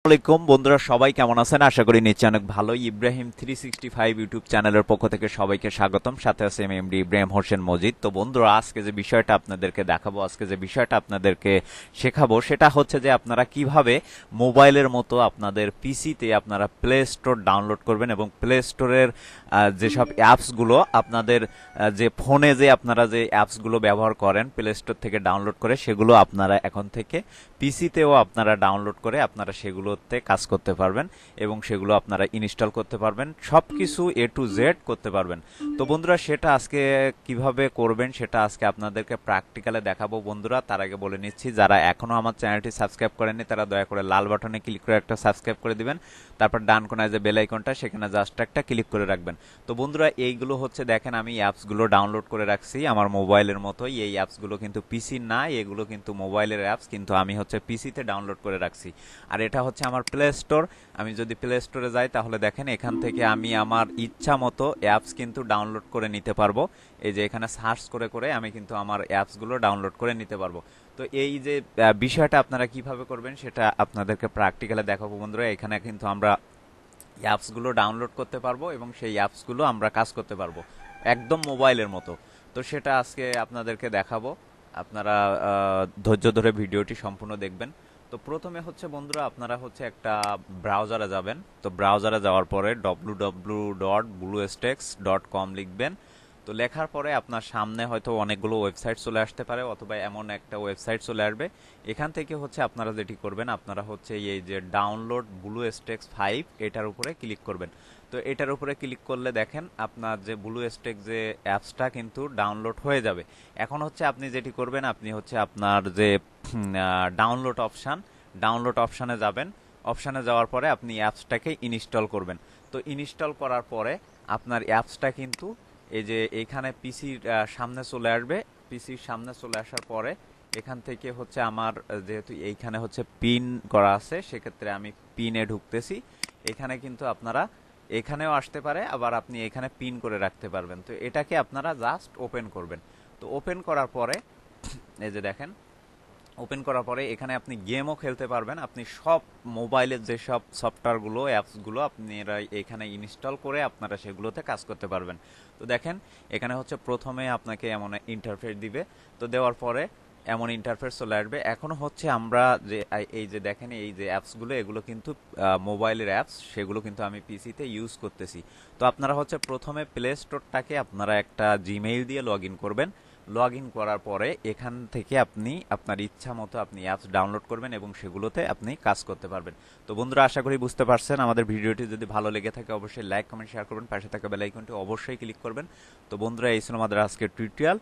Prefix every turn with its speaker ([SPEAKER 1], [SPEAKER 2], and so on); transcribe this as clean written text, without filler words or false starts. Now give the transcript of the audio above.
[SPEAKER 1] আসসালামাইকুম বন্ধুরা, সবাই কেমন আছেন? আশা করি নিশ্চয়ই অনেক ভালো। ইব্রাহিম 365 ইউটিউব চ্যানেলের পক্ষ থেকে সবাইকে স্বাগতম। সাথে আছে আমি এমডি ইব্রাহিম হোসেন মজিদ। তো বন্ধুরা, আজকে যে বিষয়টা আপনাদেরকে দেখাবো, আজকে যে বিষয়টা আপনাদেরকে শেখাবো, সেটা হচ্ছে যে আপনারা কিভাবে মোবাইলের মতো আপনাদের পিসিতে আপনারা প্লে স্টোর ডাউনলোড করবেন এবং প্লে স্টোরের যেসব অ্যাপসগুলো আপনাদের যে ফোনে যে আপনারা যে অ্যাপসগুলো ব্যবহার করেন প্লে স্টোর থেকে ডাউনলোড করে, সেগুলো আপনারা এখন থেকে পিসিতেও আপনারা ডাউনলোড করে আপনারা সেগুলোতে কাজ করতে পারবেন এবং সেগুলো আপনারা ইনস্টল করতে পারবেন, সবকিছু এ টু জেড করতে পারবেন। তো বন্ধুরা, সেটা আজকে কিভাবে করবেন সেটা আজকে আপনাদেরকে প্র্যাকটিক্যালে দেখাবো। বন্ধুরা, তার আগে বলে নিচ্ছি, যারা এখনো আমার চ্যানেলটি সাবস্ক্রাইব করেননি তারা দয়া করে লাল বাটনে ক্লিক করে একটা সাবস্ক্রাইব করে দিবেন। তারপর ডান কোনায় যে বেল আইকনটা, সেখানে জাস্ট একটা ক্লিক করে রাখবেন। তো বন্ধুরা, এইগুলো হচ্ছে দেখেন, আমি অ্যাপসগুলো ডাউনলোড করে রাখছি আমার মোবাইলের মতোই। এই অ্যাপসগুলো কিন্তু পিসির না, এগুলো কিন্তু মোবাইলের অ্যাপস, কিন্তু আমি হচ্ছে পিসিতে ডাউনলোড করে রাখছি। আর এটা হচ্ছে আমার প্লে স্টোর। আমি যদি প্লে স্টোরে যাই তাহলে দেখেন, এখান থেকে আমি আমার ইচ্ছা মতো অ্যাপস কিন্তু ডাউনলোড করে নিতে পারবো। এই যে এখানে সার্চ করে করে আমি কিন্তু আমার অ্যাপসগুলো ডাউনলোড করে নিতে পারবো। তো এই যে বিষয়টা আপনারা কিভাবে করবেন সেটা আপনাদেরকে প্র্যাকটিক্যালে দেখাবো। বন্ধুরা, এখানে কিন্তু আমরা অ্যাপসগুলো ডাউনলোড করতে পারবো এবং সেই অ্যাপসগুলো আমরা কাজ করতে পারবো একদম মোবাইলের মতো। তো সেটা আজকে আপনাদেরকে দেখাবো। আপনারা ধৈর্য ধরে ভিডিওটি সম্পূর্ণ দেখবেন। তো প্রথমে হচ্ছে বন্ধুরা, আপনারা হচ্ছে একটা ব্রাউজারে যাবেন। তো ব্রাউজারে যাওয়ার পরে www.bluestacks.com লিখবেন। তো লেখার পরে আপনার সামনে হয়তো অনেকগুলো ওয়েবসাইট চলে আসতে পারে, অথবা এমন একটা ওয়েবসাইট চলে আসবে। এখান থেকে হচ্ছে আপনারা যেটি করবেন, আপনারা হচ্ছে এই যে ডাউনলোড ব্লুস্ট্যাক্স 5 এটার উপরে ক্লিক করবেন। তো এটার উপরে ক্লিক করলে দেখেন আপনার যে ব্লুস্ট্যাক্স যে অ্যাপসটা কিন্তু ডাউনলোড হয়ে যাবে। এখন হচ্ছে আপনি যেটি করবেন, আপনি হচ্ছে আপনার যে ডাউনলোড অপশানে যাবেন। অপশানে যাওয়ার পরে আপনি অ্যাপসটাকে ইনস্টল করবেন। তো ইনস্টল করার পরে আপনার অ্যাপসটা কিন্তু এই যে এইখানে পিসির সামনে চলে আসবে। পিসির সামনে চলে আসার পরে এখান থেকে হচ্ছে আমার যেহেতু এইখানে হচ্ছে পিন করা আছে, সেক্ষেত্রে আমি পিনে ঢুকতেছি। এখানে কিন্তু আপনারা এখানেও আসতে পারে, আবার আপনি এখানে পিন করে রাখতে পারবেন। তো এটাকে আপনারা জাস্ট ওপেন করবেন। তো ওপেন করার পরে এই যে দেখেন, ওপেন করার পরে এখানে আপনি গেমও খেলতে পারবেন। আপনি সব মোবাইলের যেসব সফটওয়্যারগুলো অ্যাপসগুলো আপনারা এখানে ইনস্টল করে আপনারা সেগুলোতে কাজ করতে পারবেন। তো দেখেন, এখানে হচ্ছে প্রথমে আপনাকে এমন ইন্টারফেস দিবে। তো দেওয়ার পরে এমন ইন্টারফেস চলে আসবে। এখনো হচ্ছে আমরা যে এই যে দেখেন, এই যে অ্যাপসগুলো এগুলো কিন্তু মোবাইলের অ্যাপস, সেগুলো কিন্তু আমি পিসিতে ইউজ করতেছি। তো আপনারা হচ্ছে প্রথমে প্লে স্টোরটাকে আপনারা একটা জিমেইল দিয়ে লগ ইন করবেন। লগ ইন করার পরে এখান থেকে আপনি আপনার ইচ্ছা মতো আপনি অ্যাপস ডাউনলোড করবেন এবং সেগুলোতে আপনি কাজ করতে পারবেন। তো বন্ধুরা, আশা করি বুঝতে পারছেন। আমাদের ভিডিওটি যদি ভালো লেগে থাকে অবশ্যই লাইক কমেন্ট শেয়ার করবেন, পাশে থাকা বেল আইকনটি অবশ্যই ক্লিক করবেন। তো বন্ধুরা, এই ছিল আমাদের আজকের টিউটোরিয়াল।